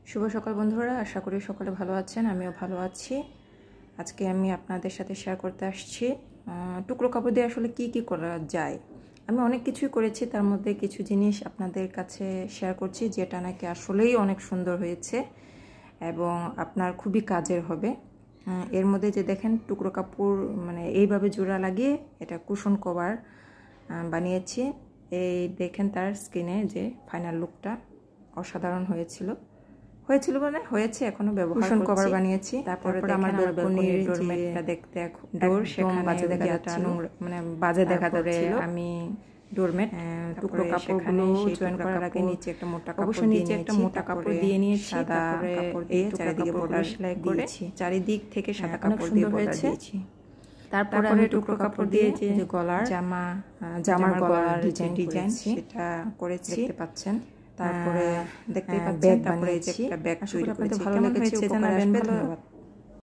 শুভ সকাল বন্ধুরা, আশা করি সকলে ভালো আছেন। আমিও ভালো আছি। আজকে আমি আপনাদের সাথে শেয়ার করতে আসছি টুকরো কাপড় দিয়ে আসলে কি কি করা যায়। আমি অনেক কিছুই করেছি, তার মধ্যে কিছু জিনিস আপনাদের কাছে শেয়ার করছি যেটা নাকি আসলেই অনেক সুন্দর হয়েছে এবং আপনার খুবই কাজের হবে। এর মধ্যে যে দেখেন টুকরো কাপড় মানে এইভাবে জোড়া লাগিয়ে এটা কুশন কভার বানিয়েছি। এই দেখেন তার স্কিনে যে ফাইনাল লুকটা অসাধারণ হয়েছিল মানে হয়েছে, এখনো ব্যবহার করছি। কভার বানিয়েছি। তারপরে আমার ব্যালকনির ডোরমেটটা দেখতে ডোর সেখানে বাজে দেখা যাচ্ছে, মানে বাজে দেখা যাচ্ছিল। আমি ডোরমেট টুকরো কাপড়গুলো জয়েন করার আগে নিচে একটা মোটা কাপড়, অবশ্যই নিচে একটা মোটা কাপড় দিয়ে নিয়েছি। সাদা কাপড় দিয়ে চারিদিকে বর্ডার সেলাই করে চারিদিক থেকে সাদা কাপড় দিয়ে বর্ডার দিয়েছি। তারপরে আমি টুকরো কাপড় দিয়ে যে গলার জামার গলার ডিজাইন সেটা করেছি, দেখতে পাচ্ছেন। তারপরে দেখতে পাচ্ছেন, তারপরে এই যে একটা ব্যাগ তৈরি করেছি। ভালো লেগেছে জানাবেন। ধন্যবাদ।